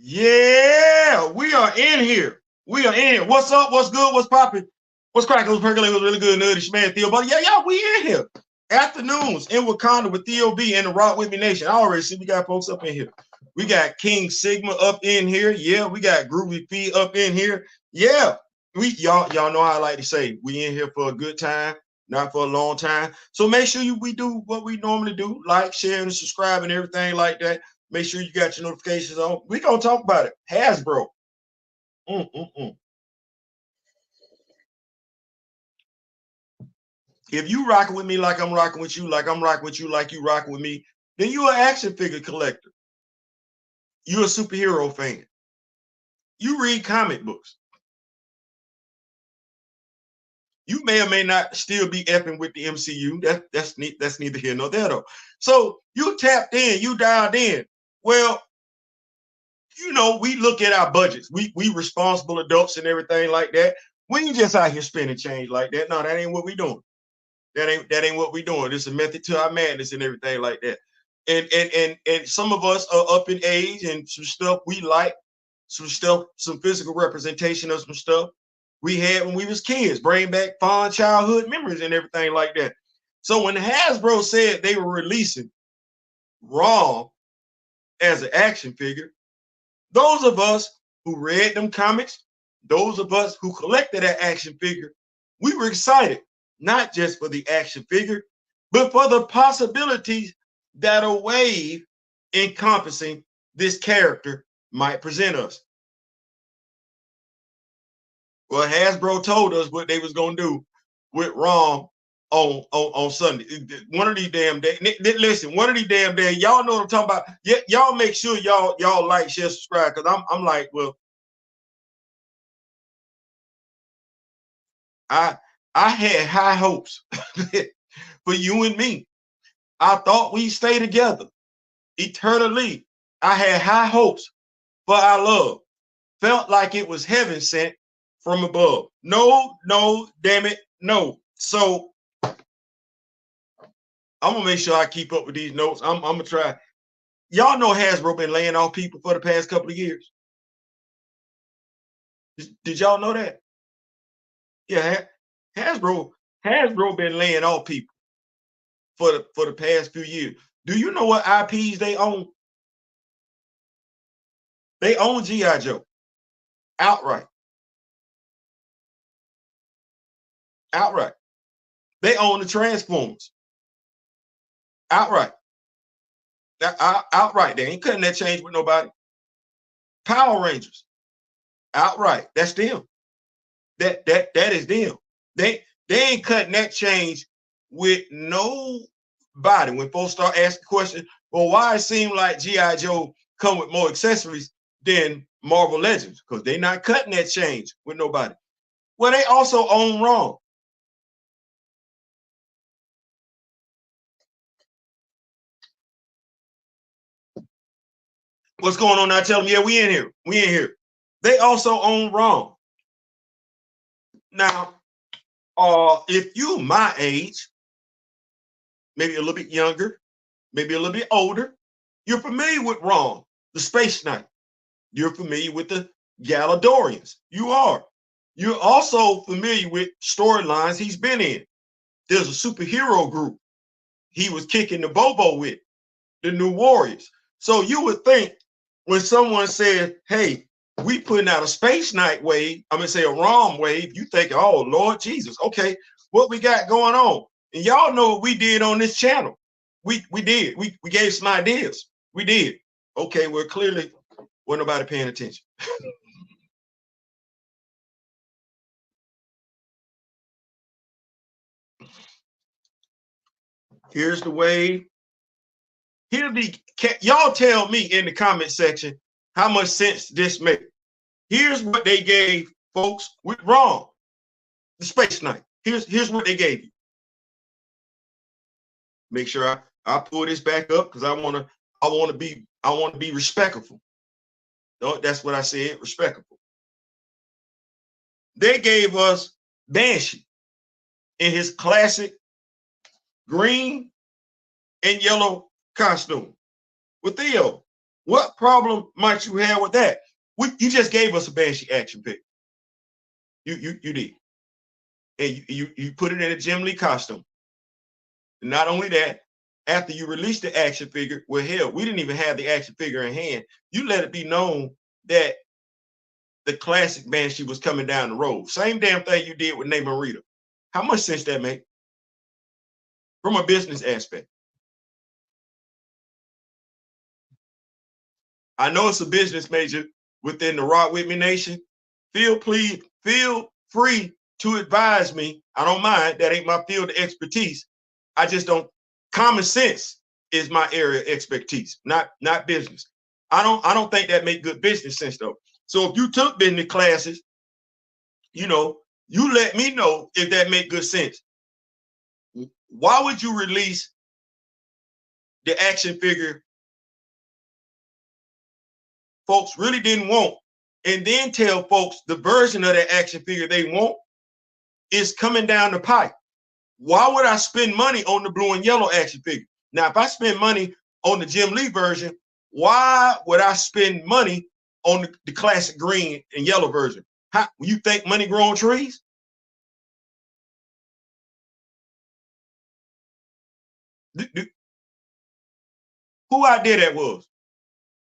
Yeah, we are in here. We are in here. What's up? What's good? What's popping? What's cracking? What's percolating? What's really good? Nutty man, Theo, buddy. Yeah, we in here. Afternoons in Wakanda with Theo B and the Rock With Me Nation. I already see we got folks up in here. We got King Sigma up in here. Yeah, we got Groovy P up in here. Yeah, y'all know how I like to say we in here for a good time, not for a long time. So make sure we do what we normally do: like, share, and subscribe, and everything like that. Make sure you got your notifications on. We're going to talk about it. Hasbro. If you rocking with me like I'm rocking with you, like I'm rocking with you, like you rocking with me, then you're an action figure collector. You're a superhero fan. You read comic books. You may or may not still be effing with the MCU. That's neither here nor there, though. So you tapped in, you dialed in. Well, you know, we look at our budgets. We responsible adults and everything like that. We ain't just out here spending change like that. No, that ain't what we doing. That ain't what we doing. There's a method to our madness and everything like that. And some of us are up in age and some stuff we like, some physical representation of some stuff we had when we was kids, bring back fond childhood memories and everything like that. So when Hasbro said they were releasing Rom as an action figure, those of us who read them comics, those of us who collected that action figure, we were excited, not just for the action figure, but for the possibilities that a wave encompassing this character might present us. Well, Hasbro told us what they was going to do with Rom on Sunday. One of these damn days. Listen, one of these damn days. Y'all know what I'm talking about. Yeah, y'all make sure y'all like, share, subscribe, because I'm like, well, I had high hopes for you and me. I thought we'd stay together eternally. I had high hopes for our love. Felt like it was heaven sent from above. No, damn it, no. So I'm gonna make sure I keep up with these notes. I'm gonna try. Y'all know Hasbro been laying off people for the past couple of years. Did y'all know that? Yeah, Hasbro been laying off people for the past few years. Do you know what IPs they own? They own G.I. Joe outright. Outright. They own the Transformers outright. Outright. They ain't cutting that change with nobody. Power Rangers outright. That's them. That is them. They ain't cutting that change with nobody. When folks start asking questions, well, why it seem like G.I. Joe come with more accessories than Marvel Legends? Because they're not cutting that change with nobody. Well, they also own Rom. What's going on now? Tell them, yeah, we in here. We in here. They also own Rom. Now, if you my age, maybe a little bit younger, maybe a little bit older, you're familiar with Rom, the Space Knight. You're familiar with the Galadorians. You are. You're also familiar with storylines he's been in. There's a superhero group he was kicking the bobo with, the New Warriors. So you would think when someone said, hey, we putting out a Space Knight wave, I'm going to say a Rom wave, you think, oh, Lord Jesus, okay, what we got going on? And y'all know what we did on this channel. We did. We gave some ideas. We did. Okay, well, clearly wasn't nobody paying attention. Here's the wave. Y'all tell me in the comment section how much sense this makes. Here's what they gave folks with Rom, the Space Knight. Here's what they gave you. Make sure I pull this back up because I want to be respectful. That's what I said, respectful. They gave us Banshee in his classic green and yellow costume with Theo. What problem might you have with that? You just gave us a Banshee action figure. You did. And you put it in a Jim Lee costume. And not only that, after you released the action figure, well, hell, we didn't even have the action figure in hand. You let it be known that the classic Banshee was coming down the road. Same damn thing you did with Namorita. How much sense that make from a business aspect? I know it's a business major within the Rock With Me Nation. Feel free to advise me. I don't mind. That ain't my field of expertise. I just don't. Common sense is my area of expertise, not business. I don't think that make good business sense though. So if you took business classes, you let me know if that make good sense. Why would you release the action figure folks really didn't want, and then tell folks the version of that action figure they want is coming down the pipe? Why would I spend money on the blue and yellow action figure? Now, if I spend money on the Jim Lee version, why would I spend money on the classic green and yellow version? How you think money grow on trees? Who idea that was?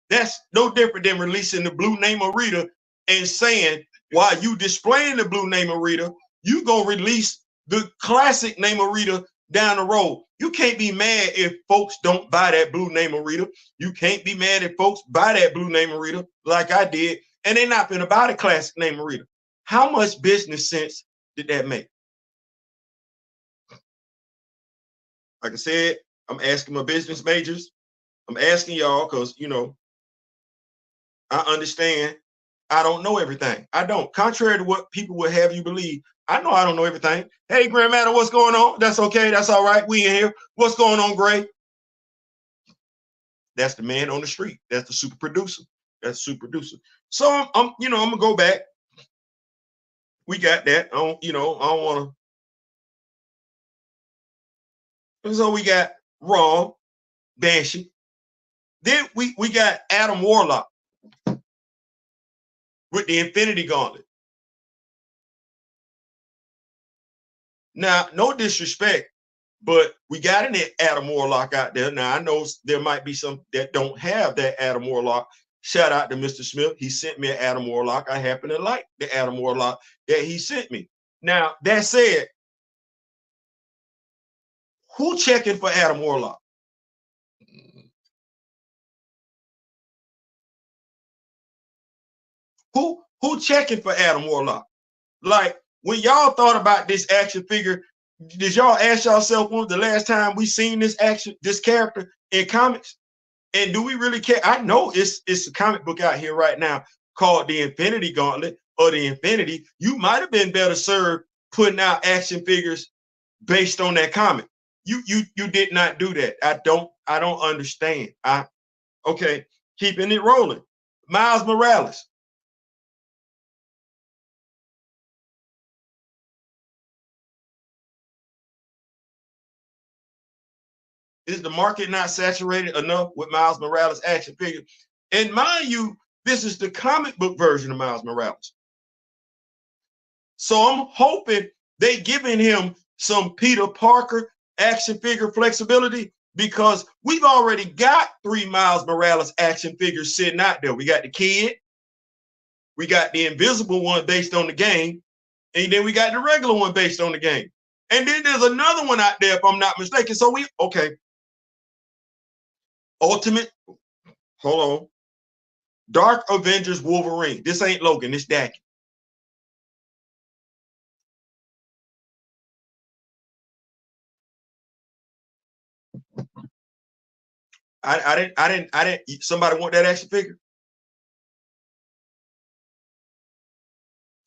That's no different than releasing the blue Namorita and saying, while you displaying the blue Namorita, you gonna release the classic Namorita down the road. You can't be mad if folks don't buy that blue Namorita. You can't be mad if folks buy that blue Namorita like I did, and they're not gonna buy the classic Namorita. How much business sense did that make? Like I said, I'm asking my business majors. I'm asking y'all because I understand I don't know everything. I don't. Contrary to what people would have you believe, I know I don't know everything. Hey, Grandmaster, what's going on? That's okay. That's all right. We in here. What's going on, Gray? That's the man on the street. That's the super producer. That's the super producer. So I'm gonna go back. We got that. I don't want to. So we got Rom, Banshee. Then we got Adam Warlock with the Infinity Gauntlet. Now, no disrespect, but we got an Adam Warlock out there. Now, I know there might be some that don't have that Adam Warlock. Shout out to Mr. Smith. He sent me an Adam Warlock. I happen to like the Adam Warlock that he sent me. Now, that said, who checking for Adam Warlock? Who checking for Adam Warlock? Like, when y'all thought about this action figure, did y'all ask yourself when the last time we seen this character in comics? And do we really care? I know it's a comic book out here right now called the Infinity Gauntlet or the Infinity. You might have been better served putting out action figures based on that comic. You did not do that. I don't understand. Okay, keeping it rolling. Miles Morales. Is the market not saturated enough with Miles Morales action figure? And mind you, this is the comic book version of Miles Morales. So I'm hoping they giving him some Peter Parker action figure flexibility, because we've already got 3 Miles Morales action figures sitting out there. We got the kid, we got the invisible one based on the game, and then we got the regular one based on the game. And then there's another one out there, if I'm not mistaken. So Ultimate, hold on. Dark Avengers Wolverine. This ain't Logan, it's Dak. I didn't. Somebody want that action figure?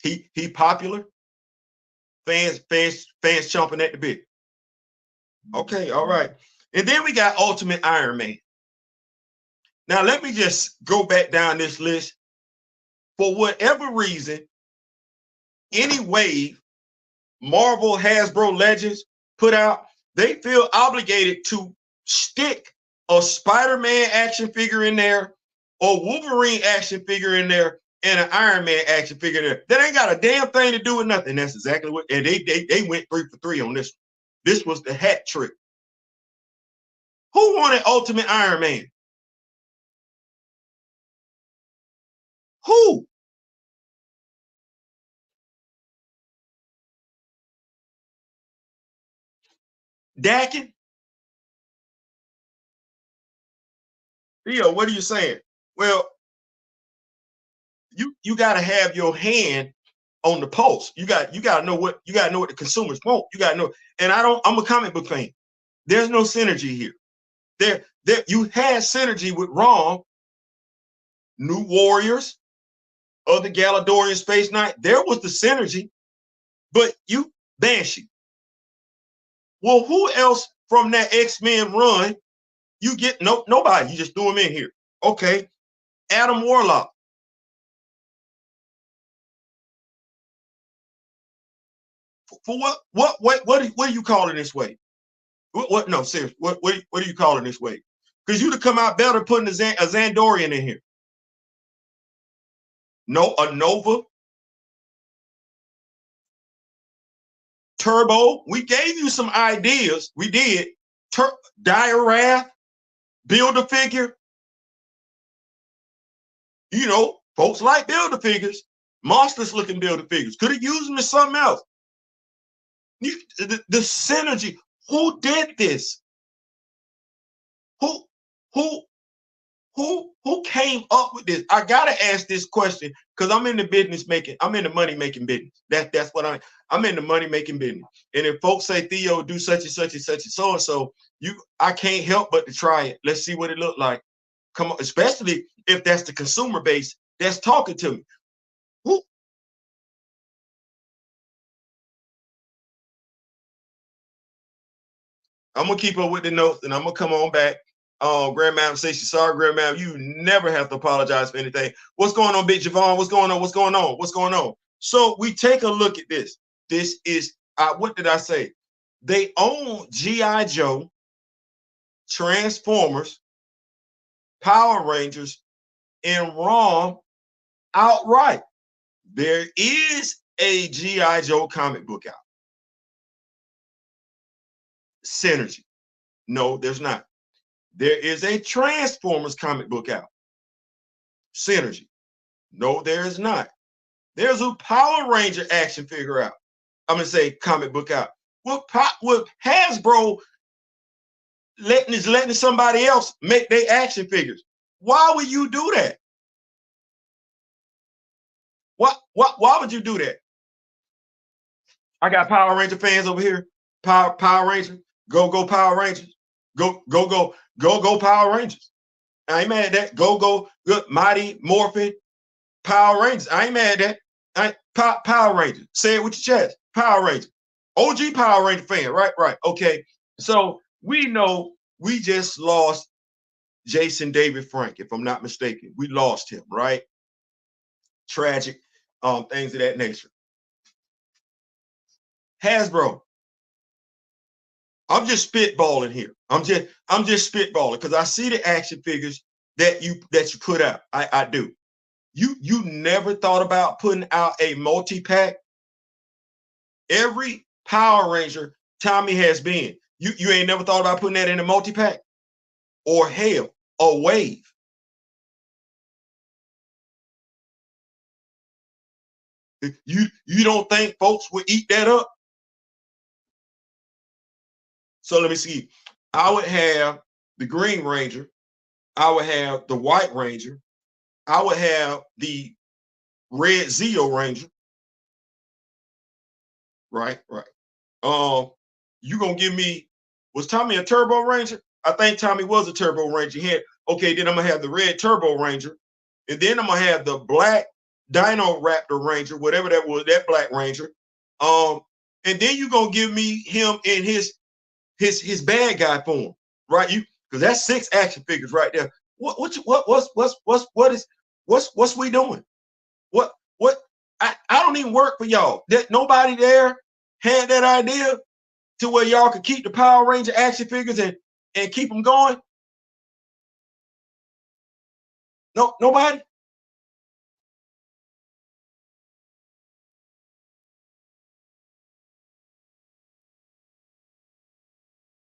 He popular. Fans chomping at the bit. Okay, all right. And then we got Ultimate Iron Man. Now let me just go back down this list. For whatever reason, any wave Marvel, Hasbro, Legends put out, they feel obligated to stick a Spider-Man action figure in there or Wolverine action figure in there and an Iron Man action figure in there. That ain't got a damn thing to do with nothing. That's exactly what, and they went 3 for 3 on this. This was the hat trick. Who wanted Ultimate Iron Man? Who? Dakin? Theo, what are you saying? Well, you got to have your hand on the pulse. You got to know what the consumers want. You got to know. And I'm a comic book fan. There's no synergy here. There you had synergy with Rom, New Warriors, of the Galadorian Space Knight. There was the synergy, but you Banshee. Well, who else from that X-Men run? You get nobody. You just threw him in here. Okay, Adam Warlock. For what do you call it this way? What no, seriously, what do you call it this way? Because you'd have come out better putting a Xandorian in here. No, a Nova, Turbo. We gave you some ideas. We did. Dire Wrath, Build-A-Figure. You know, folks like Build-A-Figures, monstrous looking Build-A-Figures. Could have used them as something else. The synergy. Who did this? Who came up with this? I gotta ask this question because I'm in the business making. I'm in the money making business. That's what I'm in the money making business. And if folks say Theo do such and such and such and so and so, I can't help but to try it. Let's see what it looked like. Come on, especially if that's the consumer base that's talking to me. Who? I'm gonna keep up with the notes and I'm gonna come on back. Grandma say she's sorry, Grandma. You never have to apologize for anything. What's going on, Big Javon? What's going on? What's going on? What's going on? So we take a look at this. This is what did I say? They own G.I. Joe, Transformers, Power Rangers, and Rom outright. There is a G.I. Joe comic book out. Synergy. No, there's not. There is a Transformers comic book out. Synergy. No, there is not. There's a Power Ranger action figure out. I'm gonna say comic book out. With Hasbro letting somebody else make their action figures. Why would you do that? Why would you do that? I got Power Ranger fans over here. Power Ranger. Go Power Rangers. Go Power Rangers. I ain't mad at that. Go Mighty Morphin Power Rangers. I ain't mad at that. Power Rangers. Say it with your chest. Power Rangers. OG Power Ranger fan. Right. Okay. So we know we just lost Jason David Frank, if I'm not mistaken. We lost him, right? Tragic, things of that nature. Hasbro. I'm just spitballing here. I'm just spitballing because I see the action figures that you put out. I do. You never thought about putting out a multi-pack? Every Power Ranger Tommy has been. You ain't never thought about putting that in a multi-pack? Or hell, a wave. You don't think folks would eat that up? So let me see. I would have the Green Ranger. I would have the White Ranger. I would have the Red Zeo Ranger. Right. You gonna give me, was Tommy a Turbo Ranger? I think Tommy was a Turbo Ranger. He had, okay, then I'm gonna have the Red Turbo Ranger, and then I'm gonna have the Black Dino Raptor Ranger, whatever that was, that Black Ranger. And then you gonna give me him in his bad guy form, right? Because that's 6 action figures right there. What's we doing? What I don't even work for y'all. That nobody there had that idea to where y'all could keep the Power Ranger action figures and keep them going. No, nobody.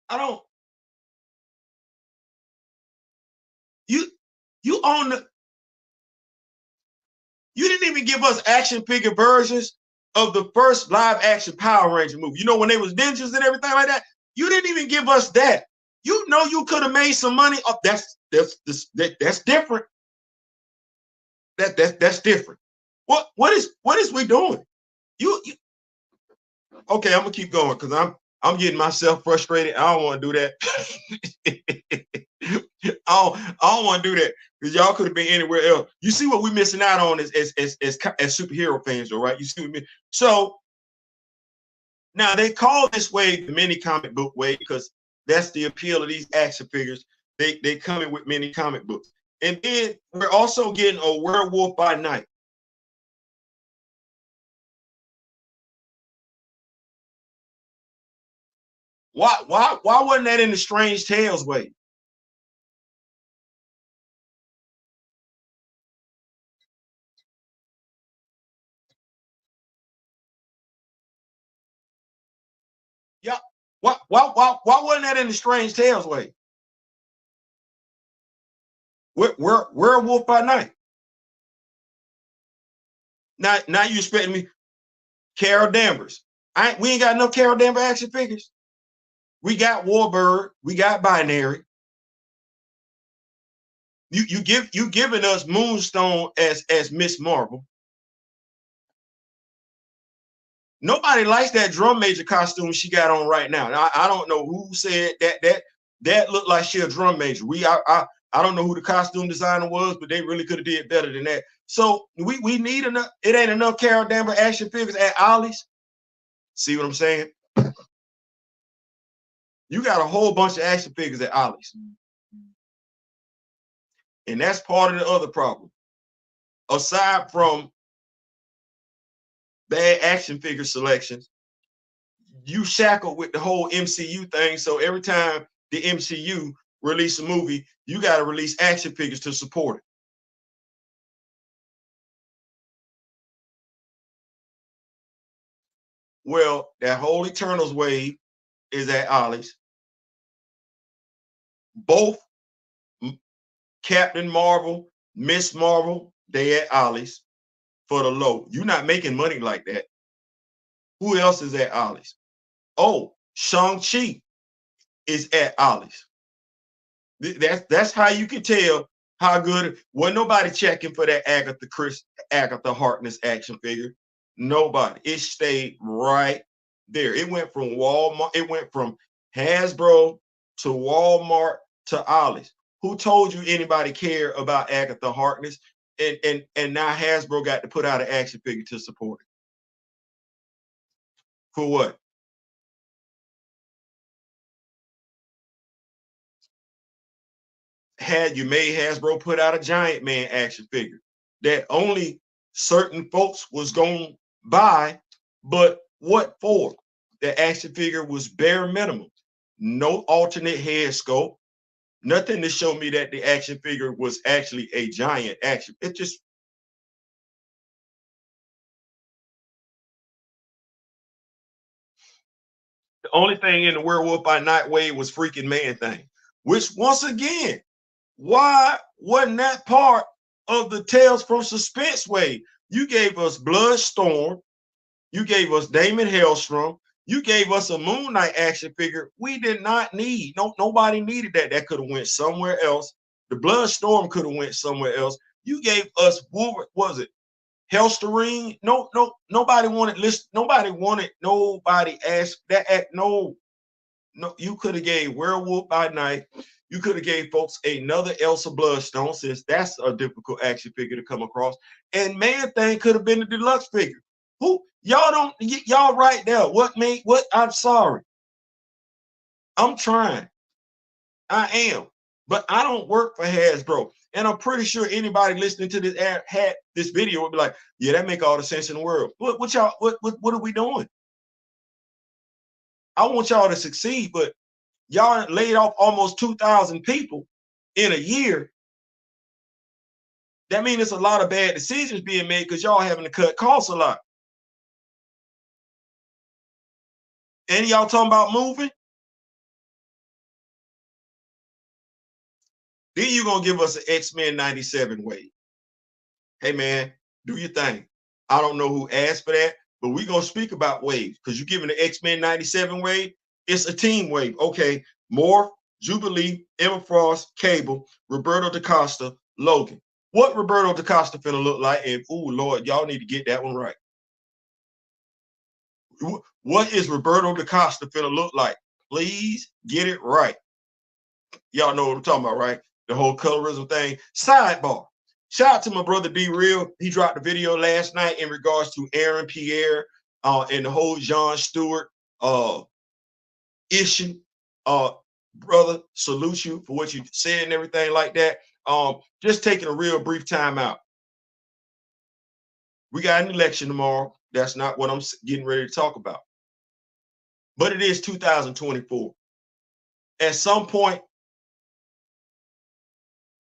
I don't. You you own the. You didn't even give us action figure versions of the first live action Power Ranger movie. You know, when they was ninjas and everything like that. You didn't even give us that. You know, you could have made some money. Up. That's different. That's different. What is we doing? You okay? I'm gonna keep going because I'm getting myself frustrated. I don't want to do that. I don't want to do that because y'all could have been anywhere else. You see what we're missing out on as superhero fans, though, right? You see what I mean? So now they call this wave the mini comic book wave because that's the appeal of these action figures. They come in with mini comic books, and then we're also getting a Werewolf by Night. Why wasn't that in the Strange Tales wave? Yeah. Why wasn't that in the Strange Tales way? Werewolf by Night. Now you expecting me, Carol Danvers. We ain't got no Carol Danvers action figures. We got Warbird, we got Binary. You giving us Moonstone as Miss Marvel. Nobody likes that drum major costume she got on right now. I don't know who said that looked like she a drum major. I don't know who the costume designer was, but they really could have did better than that. So we need enough. It ain't enough Carol Danvers action figures at Ollie's. See what I'm saying? You got a whole bunch of action figures at Ollie's, and that's part of the other problem. Aside from bad action figure selections, you shackled with the whole MCU thing. So every time the MCU release a movie, you got to release action figures to support it. Well, that whole Eternals wave is at Ollie's. Both Captain Marvel, Miss Marvel, they at Ollie's for the low. You're not making money like that. Who else is at Ollie's? Oh, Shang-Chi is at Ollie's. That's how you can tell how good. Wasn't nobody checking for that Agatha Harkness action figure. Nobody. It stayed right there. It went from Walmart. It went from Hasbro to Walmart to Ollie's. Who told you anybody care about Agatha Harkness? And now Hasbro got to put out an action figure to support it. For what? Had you made Hasbro put out a Giant Man action figure that only certain folks was going to buy, but what for? The action figure was bare minimum. No alternate head sculpt, nothing to show me that the action figure was actually a giant action. It just the only thing in the Werewolf by Night wave was freaking Man Thing, which once again, why wasn't that part of the Tales from Suspense wave? You gave us Bloodstorm, you gave us Damon Hellstrom, you gave us a Moon Knight action figure. We did not need. Nobody needed that. That could have went somewhere else. The Bloodstorm could have went somewhere else. You gave us Wolverine. Was it Hellsterine? Nobody wanted list. Nobody wanted. Nobody asked that. No. You could have gave Werewolf by Night. You could have gave folks another Elsa Bloodstone, since that's a difficult action figure to come across. And Man Thing could have been a deluxe figure. Who y'all don't y'all right there? What made what? I'm sorry. I'm trying. I am, but I don't work for Hasbro, and I'm pretty sure anybody listening to this had this video would be like, "Yeah, that make all the sense in the world." What y'all? What are we doing? I want y'all to succeed, but y'all laid off almost 2,000 people in a year, that means it's a lot of bad decisions being made because y'all having to cut costs a lot. And y'all talking about moving? Then you gonna give us an X-Men 97 wave. Hey man, do your thing. I don't know who asked for that, but we're gonna speak about waves because you're giving the X-Men 97 wave. It's a team wave. Okay, Morph, Jubilee, Emma Frost, Cable, Roberto DaCosta, Logan. What Roberto DaCosta finna look like? And oh Lord, y'all need to get that one right. What is Roberto DaCosta finna look like? Please get it right. Y'all know what I'm talking about, right? The whole colorism thing. Sidebar. Shout out to my brother D Real. He dropped a video last night in regards to Aaron Pierre and the whole Jon Stewart issue. Brother, salute you for what you said and everything like that. Just taking a real brief time out. We got an election tomorrow. That's not what I'm getting ready to talk about. But it is 2024. At some point,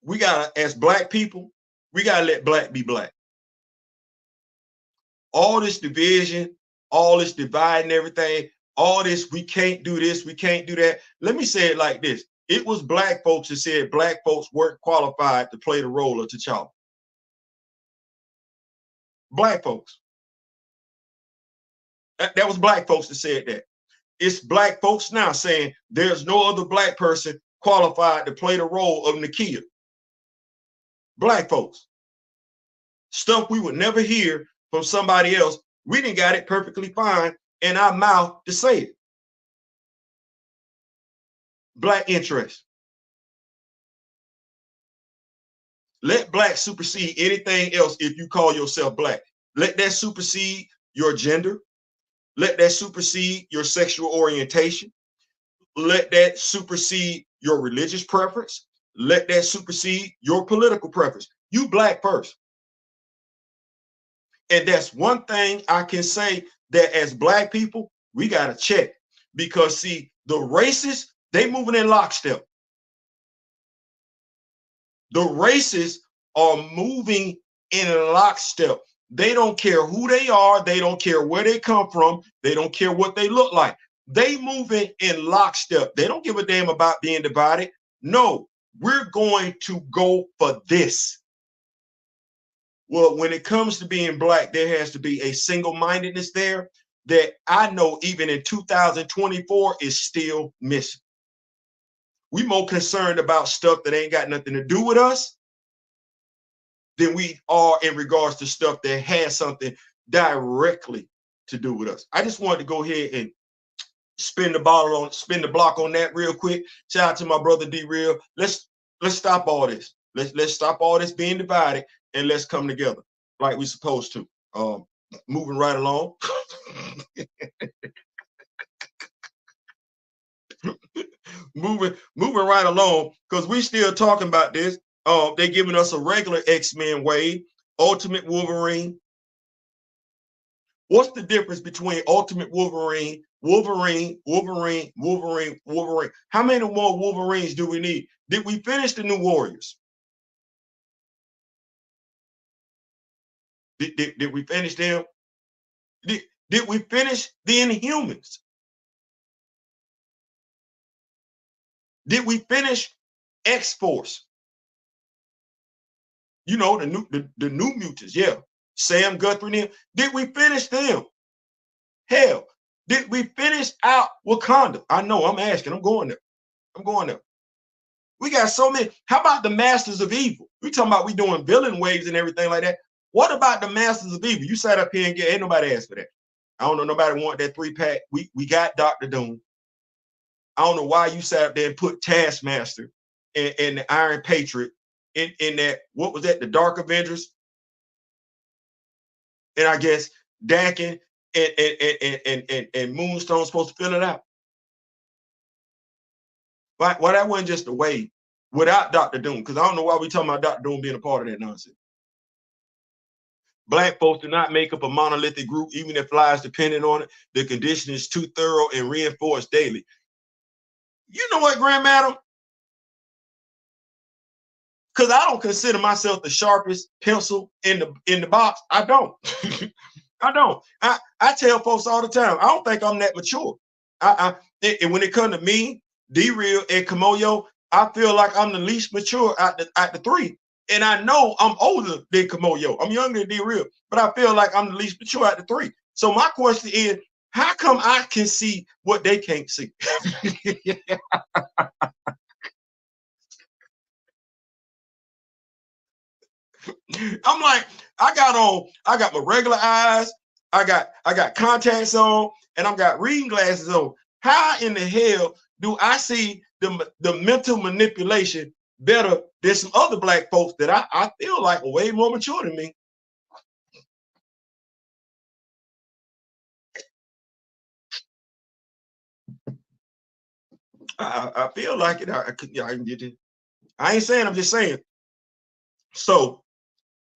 we gotta, as black people, we gotta let black be black. All this division, all this divide and everything, all this, we can't do this, we can't do that. Let me say it like this. It was black folks that said black folks weren't qualified to play the role of T'Challa. Black folks. That was black folks that said that. It's black folks now saying there's no other black person qualified to play the role of Nakia. Black folks. Stuff we would never hear from somebody else. We didn't got it perfectly fine in our mouth to say it. Black interest. Let black supersede anything else if you call yourself black. Let that supersede your gender. Let that supersede your sexual orientation. Let that supersede your religious preference. Let that supersede your political preference. You black first. And that's one thing I can say that as black people, we got to check. Because see, the racists, they moving in lockstep. The racists are moving in lockstep. They don't care who they are. They don't care where they come from. They don't care what they look like. They moving in lockstep. They don't give a damn about being divided. No, we're going to go for this. Well, when it comes to being black, there has to be a single-mindedness there that I know even in 2024 is still missing. We more concerned about stuff that ain't got nothing to do with us than we are in regards to stuff that has something directly to do with us. I just wanted to go ahead and spin the block on that real quick. Shout out to my brother D Real. Let's stop all this. Let's stop all this being divided and let's come together like we're supposed to. Moving right along. moving right along, because we still talking about this. They're giving us a regular X-Men wave, Ultimate Wolverine. What's the difference between Ultimate Wolverine, Wolverine? How many more Wolverines do we need? Did we finish the New Warriors? Did we finish them? Did we finish the Inhumans? Did we finish X-Force? You know, the new mutants, yeah. Sam Guthrie and them. Did we finish them? Hell, did we finish out Wakanda? I know, I'm asking, I'm going there. We got so many. How about the Masters of Evil? We talking about we doing villain waves and everything like that. What about the Masters of Evil? You sat up here and ain't nobody asked for that. I don't know, nobody want that 3-pack. We got Dr. Doom. I don't know why you sat up there and put Taskmaster and the Iron Patriot in that, what was that, the Dark Avengers? And I guess Dakin and Moonstone supposed to fill it out. Why that wasn't just a wave without Dr. Doom? Because I don't know why we talking about Dr. Doom being a part of that nonsense. Black folks do not make up a monolithic group, even if lives depending on it. The condition is too thorough and reinforced daily. You know what, Grand Madam? because I don't consider myself the sharpest pencil in the box. I don't. I don't. I tell folks all the time, I don't think I'm that mature. And when it comes to me, D-Real and Kamoyo, I feel like I'm the least mature out the three. And I know I'm older than Kamoyo. I'm younger than D-Real, but I feel like I'm the least mature out the three. So my question is, how come I can see what they can't see? I'm like, I got my regular eyes, I got contacts on, and I've got reading glasses on. How in the hell do I see the mental manipulation better than some other black folks that I feel like are way more mature than me? I feel like it. I can get it. I ain't saying, I'm just saying. So,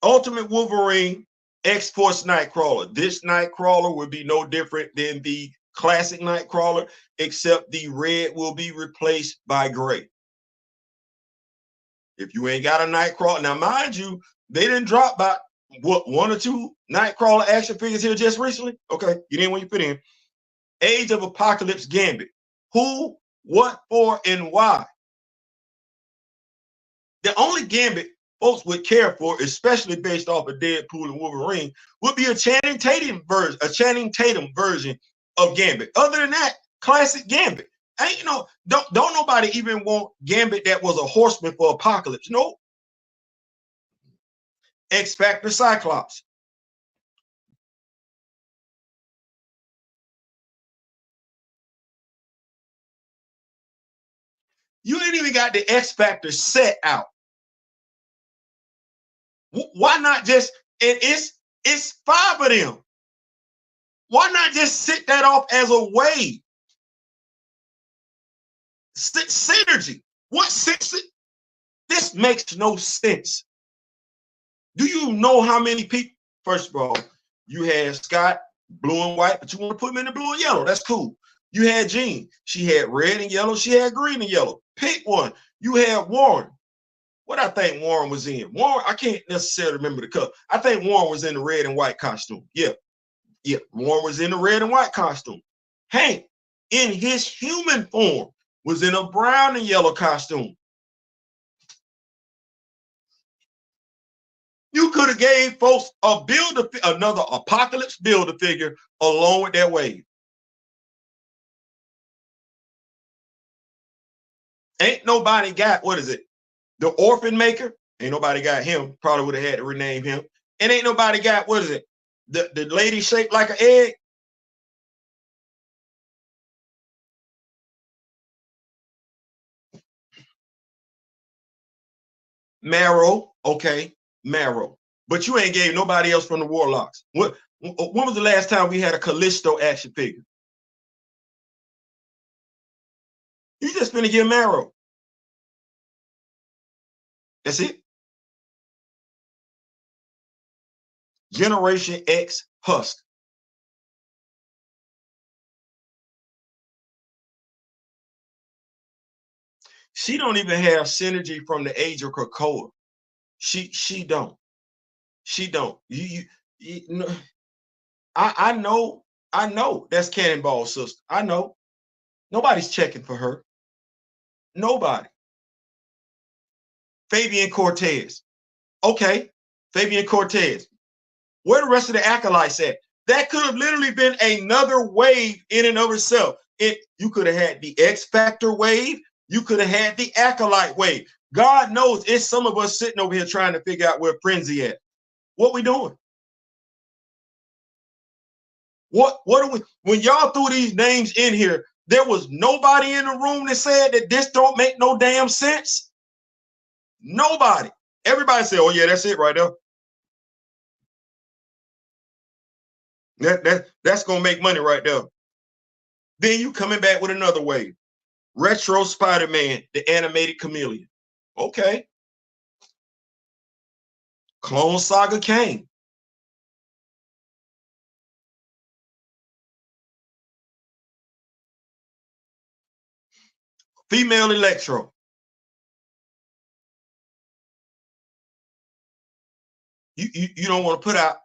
Ultimate Wolverine X-Force Nightcrawler. This Nightcrawler would be no different than the classic Nightcrawler, except the red will be replaced by gray. If you ain't got a Nightcrawler, now mind you, they didn't drop by what, one or two Nightcrawler action figures here just recently. Okay, you didn't want you put in Age of Apocalypse Gambit. Who, what for, and why? The only Gambit folks would care for, especially based off of Deadpool and Wolverine, would be a Channing Tatum version of Gambit. Other than that, classic Gambit. Ain't don't nobody even want Gambit that was a horseman for Apocalypse. No. X Factor Cyclops. You ain't even got the X Factor set out. Why not just, and it's five of them. Why not just sit that off as a wave? Synergy. What sense? This makes no sense. Do you know how many people? First of all, you had Scott, blue and white, but you want to put him in the blue and yellow. That's cool. You had Jean. She had red and yellow. She had green and yellow. Pick one. You had Warren. What I think Warren was in. Warren, I can't necessarily remember the color. I think Warren was in the red and white costume. Yeah. Warren was in the red and white costume. Hank, in his human form, was in a brown and yellow costume. You could have gave folks another Apocalypse Build-A-Figure along with that wave. Ain't nobody got, what is it? The Orphan Maker. Ain't nobody got him. Probably would have had to rename him. And ain't nobody got, what is it? The lady shaped like an egg. Marrow. Okay. Marrow. But you ain't gave nobody else from the Warlocks. When was the last time we had a Callisto action figure? You just finna give Marrow. That's it. Generation X Husk. She don't even have synergy from the age of Krakoa. She don't. She don't. You know, I know that's Cannonball's sister. I know. Nobody's checking for her. Nobody. Fabian Cortez. Okay. Fabian Cortez. Where the rest of the acolytes at? That could have literally been another wave in and of itself. You could have had the X Factor wave. You could have had the acolyte wave. God knows it's some of us sitting over here trying to figure out where Frenzy at. What we doing? What are we? When y'all threw these names in here, there was nobody in the room that said that this don't make no damn sense. Nobody. Everybody said, "Oh yeah, that's it right there. That's gonna make money right there." Then you coming back with another wave. Retro Spider-Man, the animated chameleon. Okay. Clone Saga Kane. Female Electro. You don't want to put out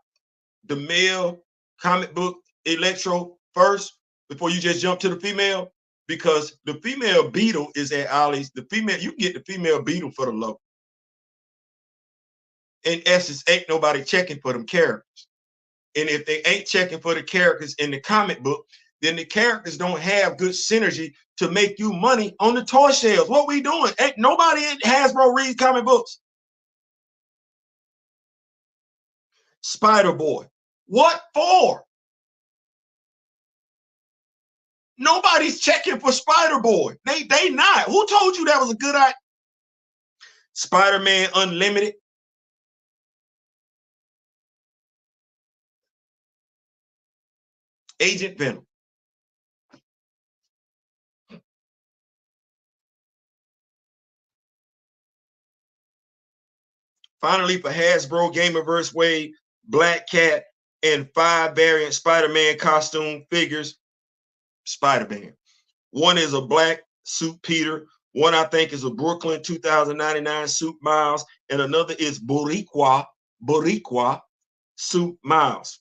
the male comic book electro first before you just jump to the female, because the female Beetle is at Ollie's. The female, you can get the female Beetle for the low. In essence, ain't nobody checking for them characters. And if they ain't checking for the characters in the comic book, then the characters don't have good synergy to make you money on the toy shelves. What we doing? Ain't nobody in Hasbro reads comic books. Spider-Boy. What for? Nobody's checking for Spider-Boy. They not. Who told you that was a good idea? Spider-Man Unlimited. Agent Venom. Finally, for Hasbro Gamerverse Wave, Black Cat, and 5 variant Spider-Man costume figures. Spider-Man. One is a black suit Peter. One, I think, is a Brooklyn 2099 suit Miles. And another is Boricua suit Miles.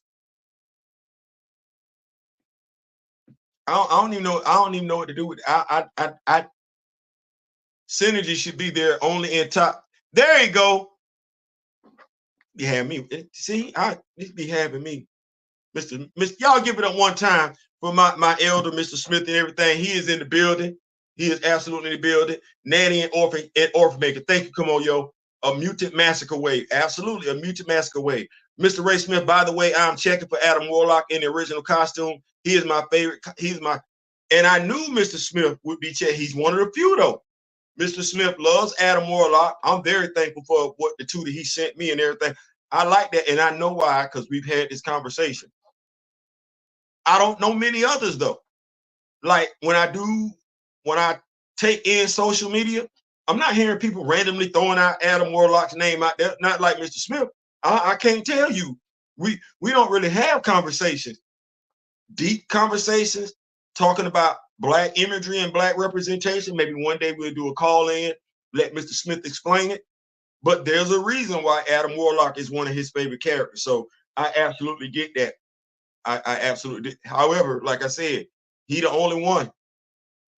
I don't even know. I don't even know what to do with it. Synergy should be there only in top. There you go. Be having me. See, this be having me. Mr. Y'all give it up one time for my elder, Mr. Smith, and everything. He is in the building. He is absolutely in the building. Nanny and Orphan Maker. Thank you. Come on, yo. A Mutant Massacre Wave. Absolutely, a Mutant Massacre Wave. Mr. Ray Smith, by the way, I'm checking for Adam Warlock in the original costume. He is my favorite. And I knew Mr. Smith would be checked. He's one of the few, though. Mr. Smith loves Adam Warlock. I'm very thankful for what the two that he sent me and everything. I like that, and I know why, because we've had this conversation. I don't know many others, though. Like when I take in social media, I'm not hearing people randomly throwing out Adam Warlock's name out there. Not like Mr. Smith. I can't tell you. We don't really have conversations, deep conversations, talking about Black imagery and Black representation. Maybe one day we'll do a call in, let Mr. Smith explain it. But there's a reason why Adam Warlock is one of his favorite characters. So I absolutely get that. I absolutely did. However, like I said, he the only one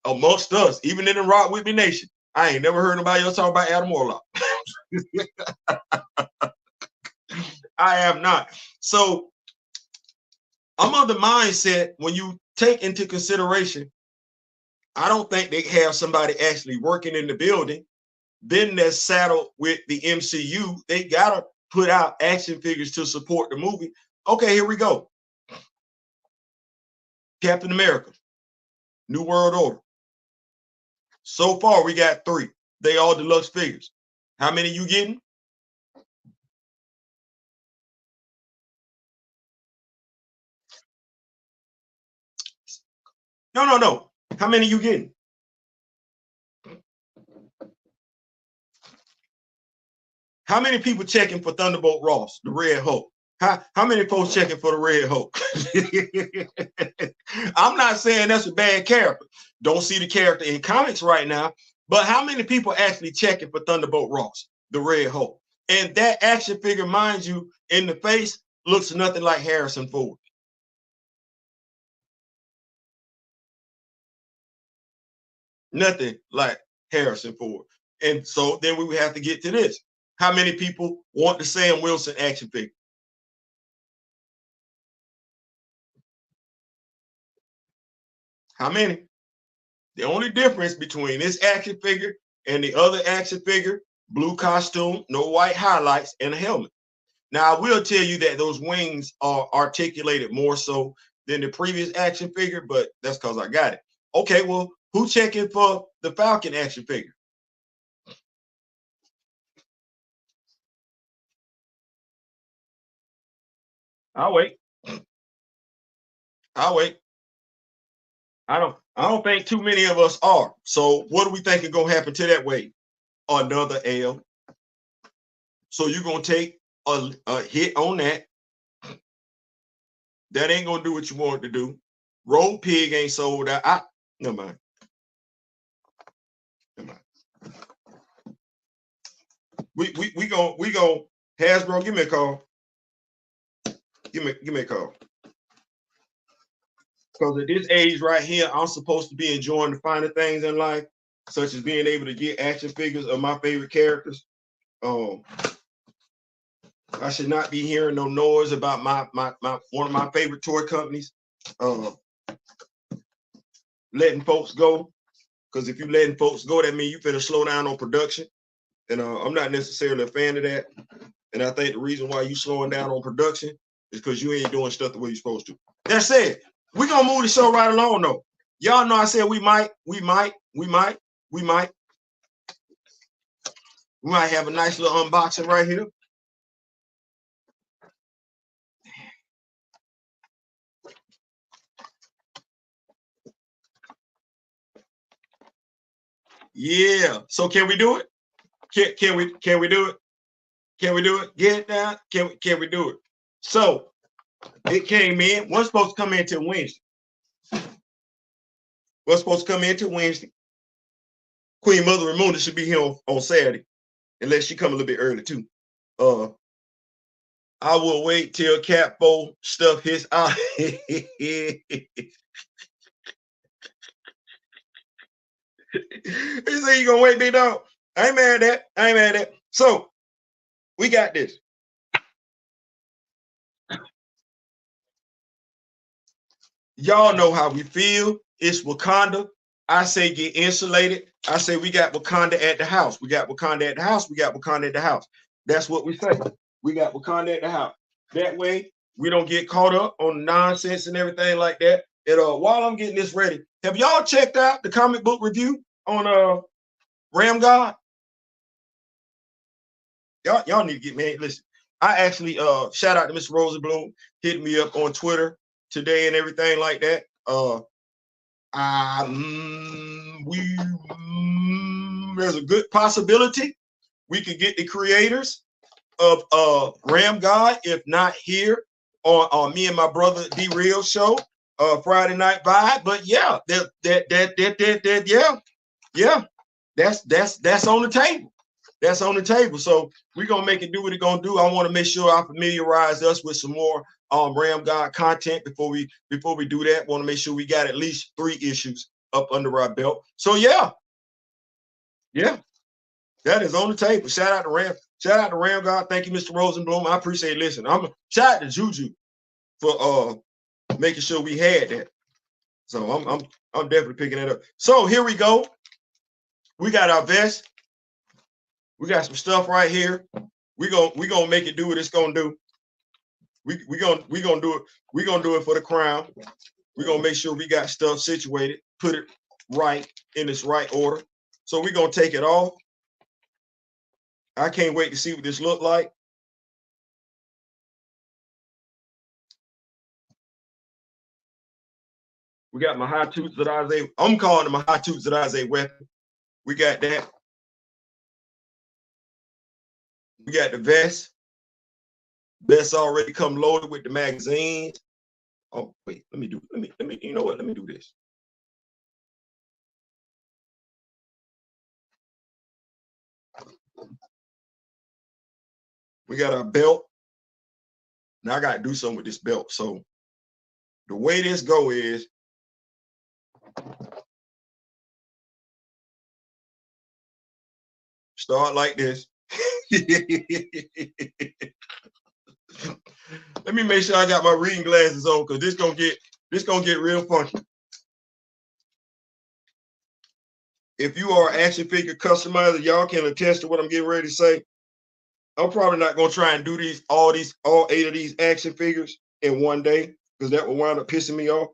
amongst us, even in the Rock With Me Nation. I ain't never heard nobody else talk about Adam Warlock. I have not. So I'm of the mindset, when you take into consideration, I don't think they have somebody actually working in the building. Then they're saddled with the MCU. They gotta put out action figures to support the movie. Okay, here we go. Captain America, New World Order. So far, we got 3. They all deluxe figures. How many you getting? No. How many you getting? How many people checking for Thunderbolt Ross, the Red Hulk? How many folks checking for the Red Hulk? I'm not saying that's a bad character. Don't see the character in comics right now, but how many people actually checking for Thunderbolt Ross, the Red Hulk? And that action figure, mind you, in the face looks nothing like Harrison Ford. Nothing like Harrison Ford. And so then we would have to get to this. How many people want the Sam Wilson action figure? How many? The only difference between this action figure and the other action figure, blue costume, no white highlights, and a helmet. Now, I will tell you that those wings are articulated more so than the previous action figure, but that's because I got it. Okay, well, who checking for the Falcon action figure? I'll wait. I'll wait. I don't think too many of us are. So what do we think is gonna happen to that wave? Another L. So you're gonna take a hit on that. That ain't gonna do what you want it to do. Road Pig ain't sold out. Never mind. Never mind. We gonna Hasbro, give me a call. Give me a call. Because at this age right here, I'm supposed to be enjoying the finer things in life, such as being able to get action figures of my favorite characters. I should not be hearing no noise about my one of my favorite toy companies letting folks go. Because if you letting folks go, that means you finna slow down on production. And I'm not necessarily a fan of that. And I think the reason why you slowing down on production is because you ain't doing stuff the way you're supposed to. That said, we're gonna move the show right along though. Y'all know I said we might have a nice little unboxing right here. Yeah. So can we do it? Can we do it? Can we do it? Get down. Can we do it? So it came in. Wasn't supposed to come in till Wednesday. Was supposed to come in till Wednesday. Queen Mother Ramona should be here on Saturday, unless she come a little bit early too. I will wait till Capo stuff his eye. He said you gonna wait, big dog. I ain't mad at that. So we got this. Y'all know how we feel. It's Wakanda. I say get insulated. I say we got Wakanda at the house. We got Wakanda at the house. We got Wakanda at the house. That's what we say. We got Wakanda at the house. That way we don't get caught up on nonsense and everything like that. And while I'm getting this ready, have y'all checked out the comic book review on Ram God? Y'all need to get me. Listen, I actually shout out to Mr. Rosenblum, hit me up on Twitter today and everything like that. There's a good possibility we could get the creators of Ram God, if not here on me and my brother D Real show, Friday Night Vibe. But yeah, yeah, that's on the table. That's on the table. So we're gonna make it do what it's gonna do. I want to make sure I familiarize us with some more Ram God content before we do that. Want to make sure we got at least 3 issues up under our belt. So yeah, that is on the table. Shout out to Ram God. Thank you, Mr. Rosenblum. I appreciate it. Listen, I'm shout out to Juju for making sure we had that. So I'm definitely picking that up. So here we go. We got our vest. We got some stuff right here. We gonna make it do what it's gonna do. We gonna do it. We gonna do it for the crown. We're gonna make sure we got stuff situated, put it right in its right order. So we're gonna take it off. I can't wait to see what this look like. We got my high toots that Isaiah. I'm calling them my high toots that Isaiah weapon. We got that. We got the vest. Vest already come loaded with the magazines. Oh wait, let me. You know what? Let me do this. We got our belt. Now I got to do something with this belt. So the way this go is start like this. Let me make sure I got my reading glasses on because this gonna get real funky. If you are an action figure customizer, y'all can attest to what I'm getting ready to say. I'm probably not gonna try and do all 8 of these action figures in one day because that will wind up pissing me off.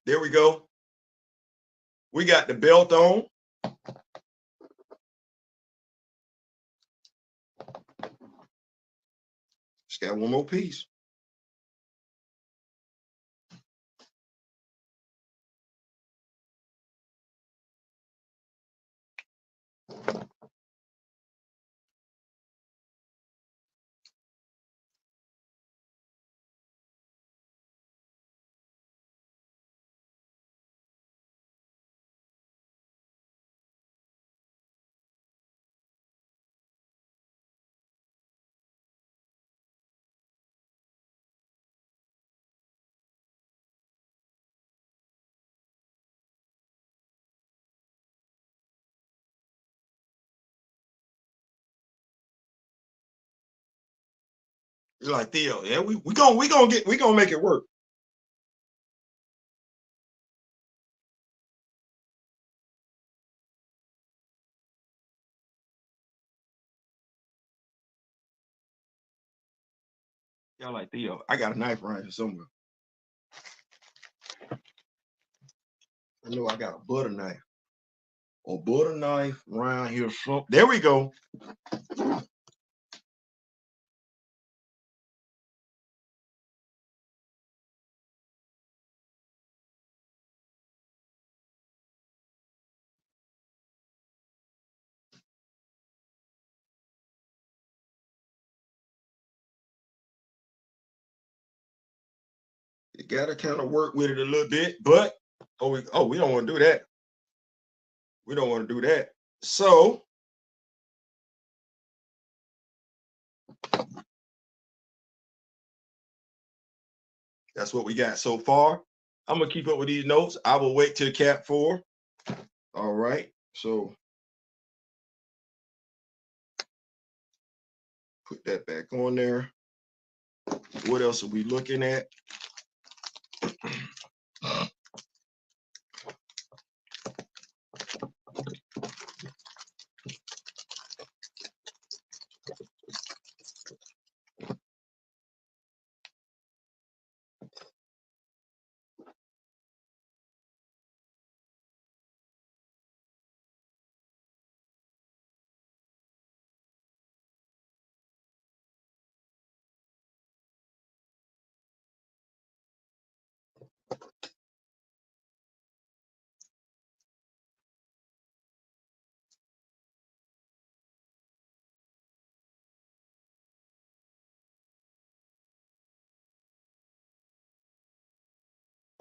There we go. We got the belt on. Just got one more piece. You're like, Theo, yeah, we gonna make it work. Y'all like, Theo, I got a knife right here somewhere. I know I got a butter knife. A butter knife around here. There we go. You gotta kind of work with it a little bit, but we don't want to do that. We don't want to do that. So that's what we got so far. I'm gonna keep up with these notes. I will wait till cap 4. All right. So put that back on there. What else are we looking at?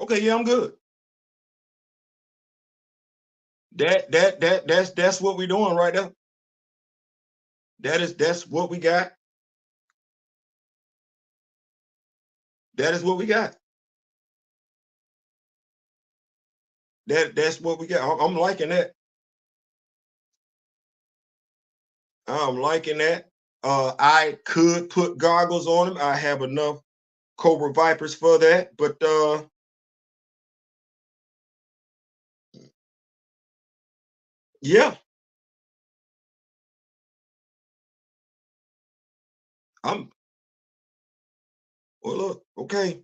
Okay, yeah, I'm good. That's what we're doing right now. That's what we got. That is what we got. That's what we got. I'm liking that. I'm liking that. I could put goggles on them. I have enough Cobra Vipers for that, but yeah, I'm. Well, look, okay.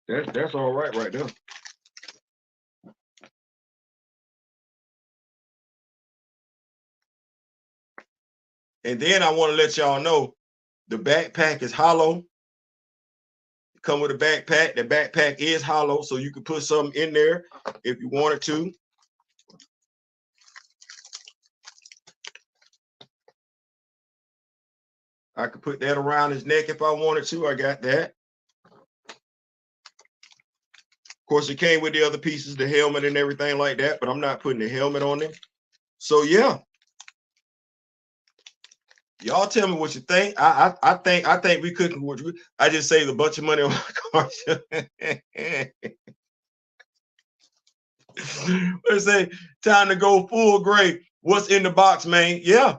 That's all right there. And then I want to let y'all know the backpack is hollow. Come with a backpack. The backpack is hollow, so you can put something in there if you wanted to. I could put that around his neck if I wanted to. I got that. Of course, it came with the other pieces, the helmet and everything like that, but I'm not putting the helmet on him. So yeah. Y'all tell me what you think. I think we couldn't. I just saved a bunch of money on my car. Let's say time to go full grade. What's in the box, man? Yeah,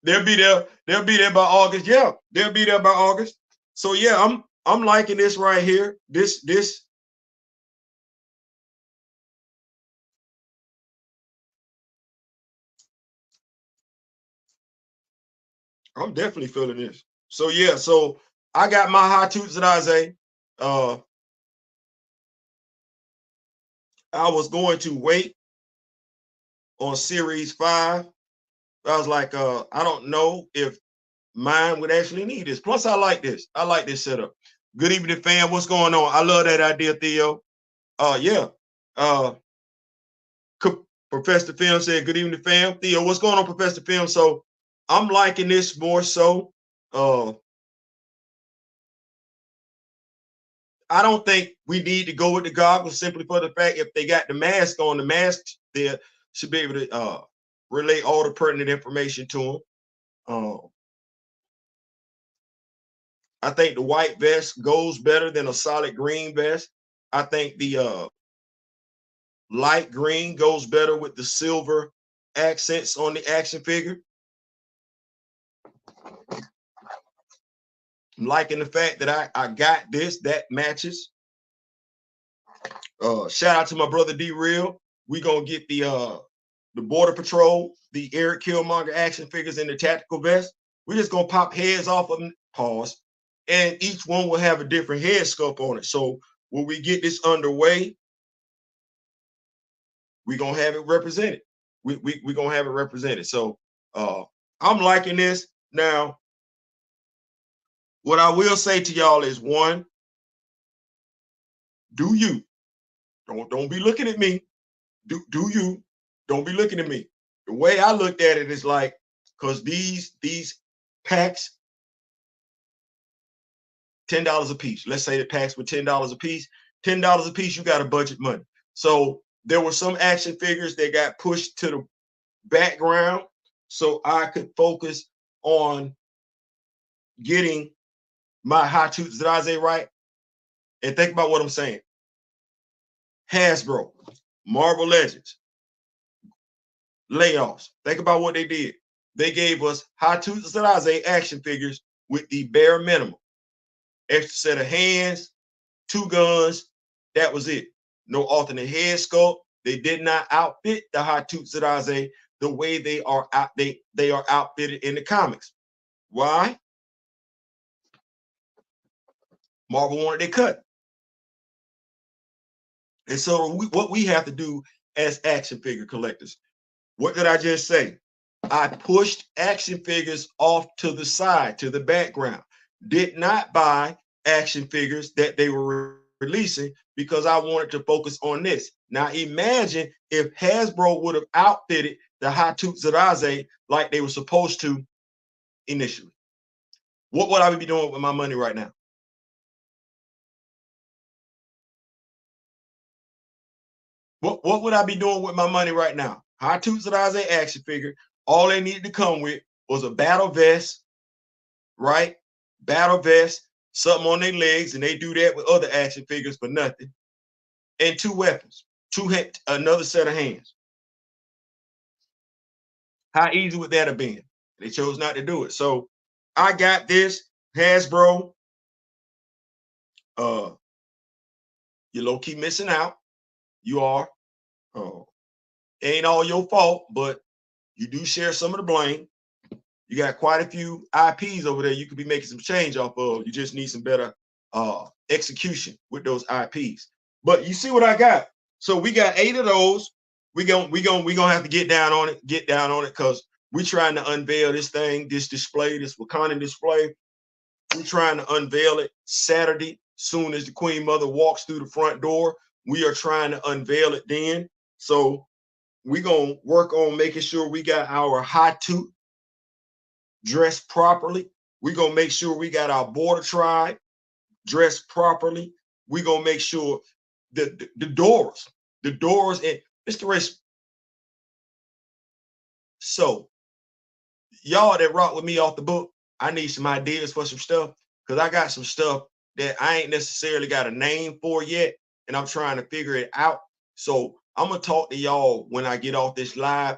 they'll be there. They'll be there by August. Yeah, they'll be there by August. So yeah, I'm liking this right here. This I'm definitely feeling this. So yeah, so I got my high toots and Isaiah. I was going to wait on Series 5. I was like, I don't know if mine would actually need this. Plus, I like this. I like this setup. Good evening, fam. What's going on? I love that idea, Theo. Yeah. Uh, Professor Film said, good evening, fam. Theo, what's going on, Professor Film? So I'm liking this more so. I don't think we need to go with the goggles simply for the fact if they got the mask on, the mask there should be able to relay all the pertinent information to them. I think the white vest goes better than a solid green vest. I think the light green goes better with the silver accents on the action figure. I'm liking the fact that I got this that matches. Shout out to my brother D Real. We gonna get the Border Patrol, the Eric Killmonger action figures in the tactical vest. We're just gonna pop heads off of them, pause, and each one will have a different head sculpt on it. So when we get this underway, we're gonna have it represented. We're gonna have it represented. So I'm liking this. Now, what I will say to y'all is, one, do you. Don't be looking at me. Do you. Don't be looking at me. The way I looked at it is like, because these packs, $10 a piece. Let's say the packs were $10 a piece. $10 a piece, you got to budget money. So there were some action figures that got pushed to the background so I could focus on getting my high toots Zdaze right. And think about what I'm saying. Hasbro, Marvel Legends, layoffs. Think about what they did. They gave us high toots Zdaze action figures with the bare minimum. Extra set of hands, 2 guns, that was it. No alternate head sculpt. They did not outfit the high toots Zdaze the way they are outfitted in the comics. Why? Marvel wanted their cut. And so what we have to do as action figure collectors, what did I just say? I pushed action figures off to the side, to the background. Did not buy action figures that they were releasing because I wanted to focus on this. Now imagine if Hasbro would have outfitted the high toots Zdaze like they were supposed to initially. What would I be doing with my money right now? What would I be doing with my money right now? High toots Zdaze action figure. All they needed to come with was a battle vest, right? Battle vest, something on their legs, and they do that with other action figures for nothing. And 2 weapons, another set of hands. How easy would that have been? They chose not to do it. So I got this Hasbro. You're low-key missing out. You are. Ain't all your fault, but you do share some of the blame. You got quite a few IPs over there you could be making some change off of. You just need some better execution with those IPs. But you see what I got. So we got 8 of those. We gonna have to get down on it, because we're trying to unveil this thing, this display, this Wakanda display. We're trying to unveil it Saturday, soon as the Queen Mother walks through the front door. We are trying to unveil it then. So we're gonna work on making sure we got our high toot dressed properly. We're gonna make sure we got our border tribe dressed properly. We're gonna make sure the doors, and Mr. Rich. So y'all that rock with me off the book, I need some ideas for some stuff, because I got some stuff that I ain't necessarily got a name for yet, and I'm trying to figure it out. So I'm gonna talk to y'all when I get off this live.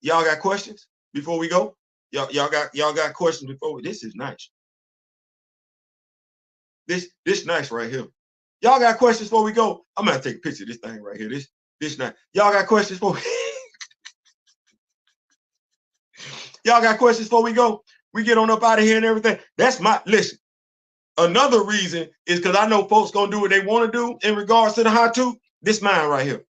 Y'all got questions before we go? Y'all got questions before we? This is nice. This nice right here. Y'all got questions before we go? I'm gonna take a picture of this thing right here. This nice. Y'all got questions for y'all got questions before we go? We get on up out of here and everything. That's my listen. Another reason is because I know folks gonna do what they want to do in regards to the high toot. This mine right here.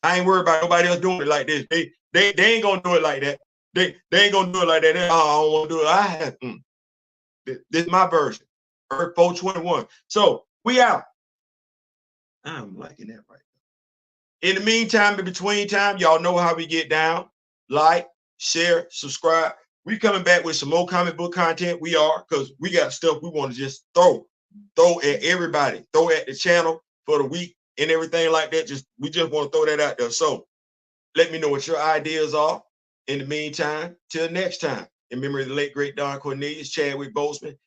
I ain't worried about nobody else doing it like this. They ain't gonna do it like that. They ain't gonna do it like that. I don't want to do it. I have this is my version. Earth 421. So we out. I'm liking that right now. In the meantime, in between time, y'all know how we get down. Like, share, subscribe. We coming back with some more comic book content. We are, because we got stuff we want to just throw at everybody, throw at the channel for the week and everything like that. We just want to throw that out there. So let me know what your ideas are. In the meantime, till next time, in memory of the late great Don Cornelius, Chadwick Boseman,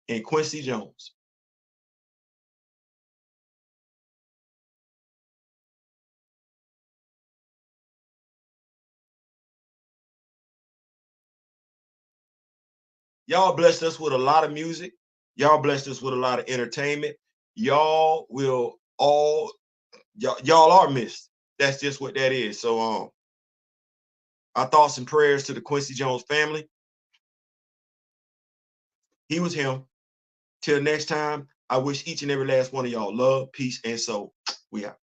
and Quincy Jones. Y'all blessed us with a lot of music. Y'all blessed us with a lot of entertainment. Y'all will all y'all are missed. That's just what that is. So our thoughts and prayers to the Quincy Jones family. He was him. Till next time, I wish each and every last one of y'all love, peace, and soul. We out.